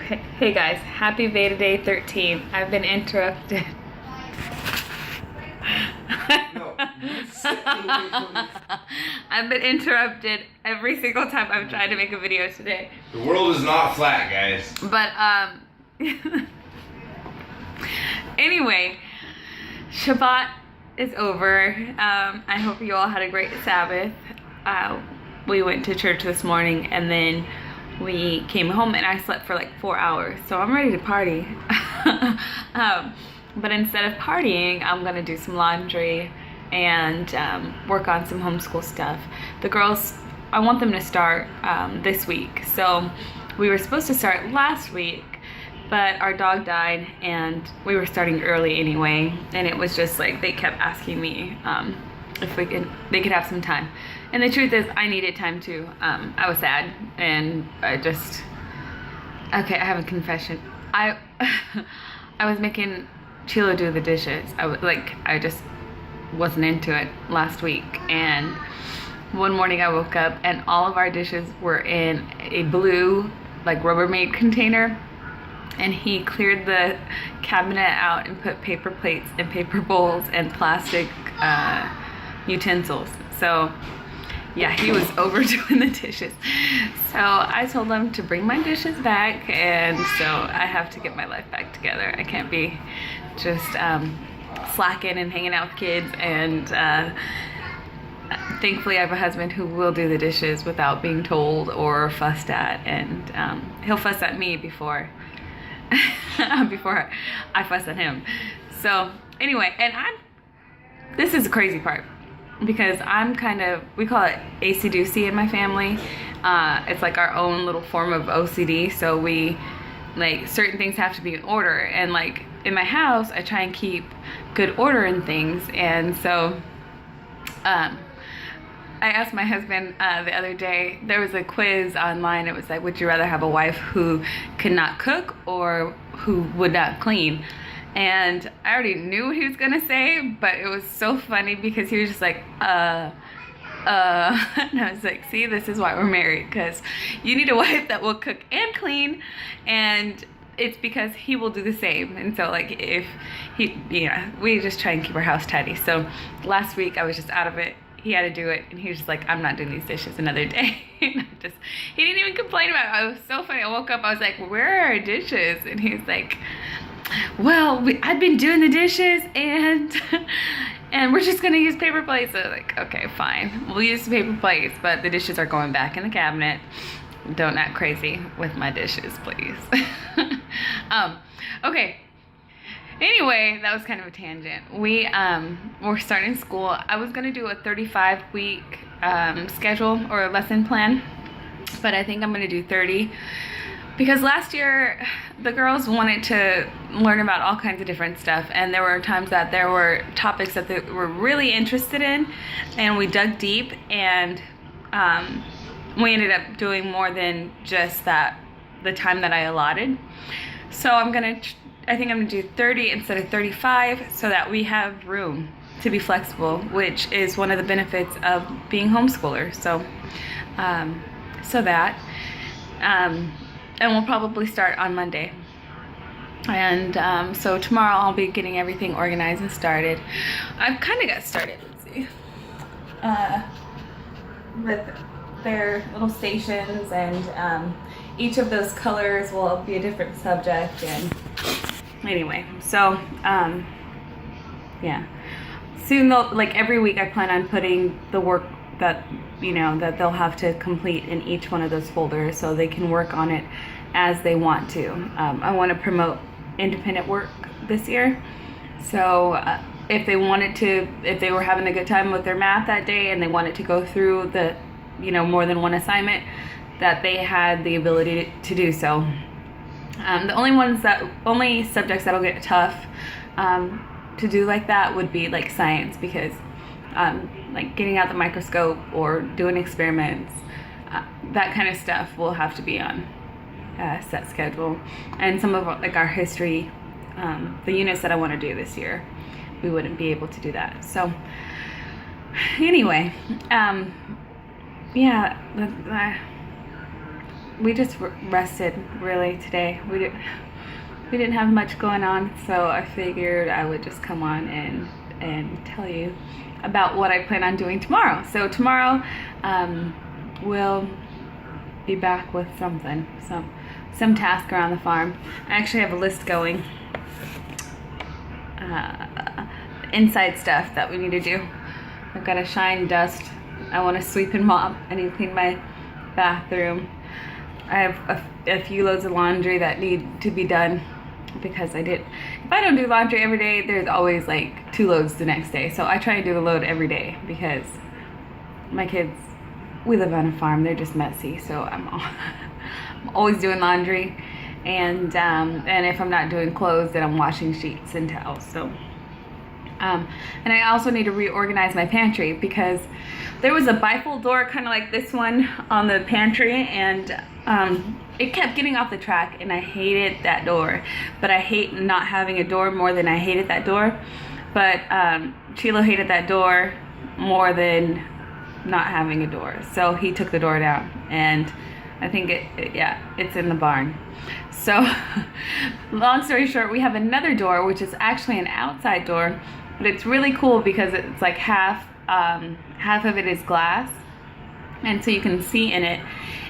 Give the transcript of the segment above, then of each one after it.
Hey guys, happy Veda Day 13. I've been interrupted. No, you sit away from me. I've been interrupted every single time I've tried to make a video today. The world is not flat, guys. But anyway, Shabbat is over. I hope you all had a great Sabbath. We went to church this morning and then we came home and I slept for like 4 hours. So I'm ready to party. But instead of partying, I'm gonna do some laundry and work on some homeschool stuff. The girls, I want them to start this week. So we were supposed to start last week, but our dog died and we were starting early anyway. And it was just like, they kept asking me if they could have some time. And the truth is, I needed time too. I was sad and okay, I have a confession. I was making Chilo do the dishes. I just wasn't into it last week. And one morning I woke up and all of our dishes were in a blue, like Rubbermaid container. And he cleared the cabinet out and put paper plates and paper bowls and plastic utensils. So yeah, he was overdoing the dishes. So I told him to bring my dishes back, and so I have to get my life back together. I can't be just slacking and hanging out with kids. And thankfully I have a husband who will do the dishes without being told or fussed at, and he'll fuss at me before I fuss at him. So anyway, and this is the crazy part, because I'm we call it AC-doocy in my family. It's like our own little form of OCD. So we, like, certain things have to be in order. And like in my house, I try and keep good order in things. And so I asked my husband the other day, there was a quiz online. It was like, would you rather have a wife who could not cook or who would not clean? And I already knew what he was gonna say, but it was so funny because he was just like, and I was like, see, this is why we're married, because you need a wife that will cook and clean, and it's because he will do the same. And so like, if he, we just try and keep our house tidy. So last week I was just out of it. He had to do it, and he was just like, I'm not doing these dishes another day. And he didn't even complain about it. It was so funny. I woke up, I was like, where are our dishes? And he was like, well, I've been doing the dishes and we're just gonna use paper plates. So I was like, okay, fine, we'll use the paper plates, but the dishes are going back in the cabinet. Don't act crazy with my dishes, please. Okay, anyway, that was kind of a tangent. We're starting school. I was gonna do a 35-week schedule or a lesson plan, but I think I'm gonna do 30. Because last year, the girls wanted to learn about all kinds of different stuff, and there were times that there were topics that they were really interested in, and we dug deep, and we ended up doing more than just the time that I allotted. So I think I'm gonna do 30 instead of 35, so that we have room to be flexible, which is one of the benefits of being homeschoolers. So, and we'll probably start on Monday. And so tomorrow I'll be getting everything organized and started. I've kind of got started, let's see, with their little stations, and each of those colors will be a different subject. And anyway, so yeah, soon like every week I plan on putting the work that that they'll have to complete in each one of those folders, so they can work on it as they want to. I want to promote independent work this year. So if they were having a good time with their math that day and they wanted to go through the more than one assignment, that they had the ability to do so. The only subjects that'll get tough to do like that would be like science, because like getting out the microscope or doing experiments, that kind of stuff will have to be on a set schedule. And some of like our history, the units that I want to do this year, we wouldn't be able to do that. So anyway, yeah, we just rested really today. We didn't have much going on, so I figured I would just come on and tell you about what I plan on doing tomorrow. So tomorrow we'll be back with something, some task around the farm. I actually have a list going, inside stuff that we need to do. I've got to shine, dust. I want to sweep and mop. I need to clean my bathroom. I have a few loads of laundry that need to be done because if I don't do laundry every day, there's always like 2 loads the next day. So I try to do a load every day because my kids, we live on a farm, they're just messy. So I'm always doing laundry, and if I'm not doing clothes, then I'm washing sheets and towels. So and I also need to reorganize my pantry because there was a bifold door kind of like this one on the pantry, and it kept getting off the track, and I hated that door. But I hate not having a door more than I hated that door. But Chilo hated that door more than not having a door, so he took the door down, and I think it's in the barn. So long story short, we have another door which is actually an outside door, but it's really cool because it's like half of it is glass, and so you can see in it.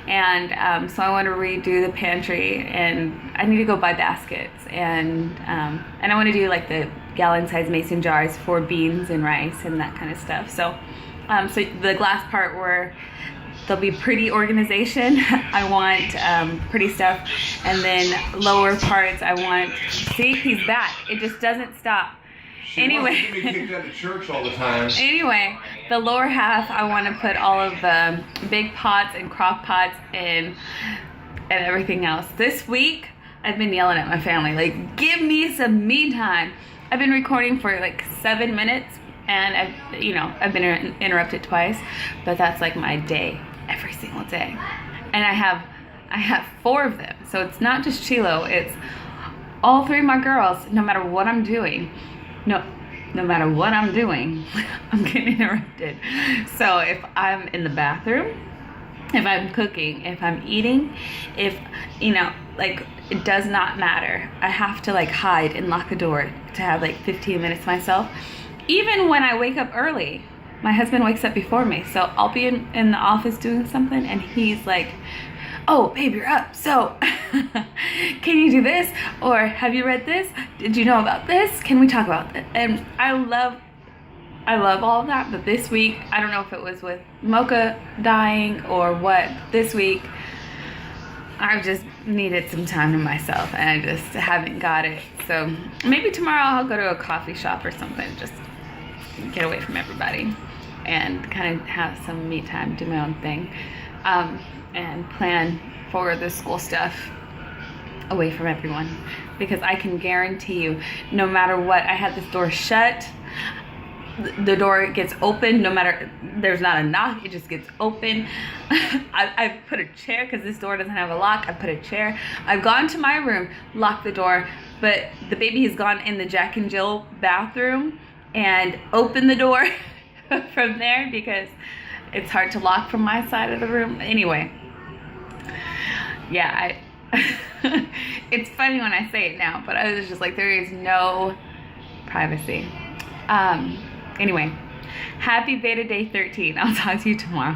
And so I want to redo the pantry, and I need to go buy baskets, and I want to do like the gallon-sized mason jars for beans and rice and that kind of stuff. So so the glass part where there'll be pretty organization, I want pretty stuff, and then lower parts I want. See, he's back. It just doesn't stop. Anyway, wants to be kicked out of church all the time. Anyway, the lower half I want to put all of the big pots and crock pots and everything else. This week I've been yelling at my family, like, give me some me time. I've been recording for like 7 minutes, and I've been interrupted twice, but that's like my day every single day. And I have 4 of them, so it's not just Chilo, it's all 3 of my girls. No matter what I'm doing, no matter what I'm doing, I'm getting interrupted. So if I'm in the bathroom, if I'm cooking, if I'm eating, if like, it does not matter. I have to like hide and lock the door to have like 15 minutes myself. Even when I wake up early, my husband wakes up before me, so I'll be in the office doing something, and he's like, oh babe, you're up, so can you do this, or have you read this, did you know about this, can we talk about it? And I love all of that. But this week, I don't know if it was with Mocha dying or what, this week I've just needed some time to myself, and I just haven't got it. So maybe tomorrow I'll go to a coffee shop or something, just get away from everybody and kind of have some me time, do my own thing, and plan for the school stuff away from everyone. Because I can guarantee you, no matter what, I had this door shut, the door gets open, no matter, there's not a knock, it just gets open. I've put a chair, because this door doesn't have a lock, I put a chair. I've gone to my room, locked the door, but the baby has gone in the Jack and Jill bathroom and opened the door from there, because it's hard to lock from my side of the room. Anyway, yeah, it's funny when I say it now, but I was just like, there is no privacy. Anyway, happy Veda Day 13. I'll talk to you tomorrow.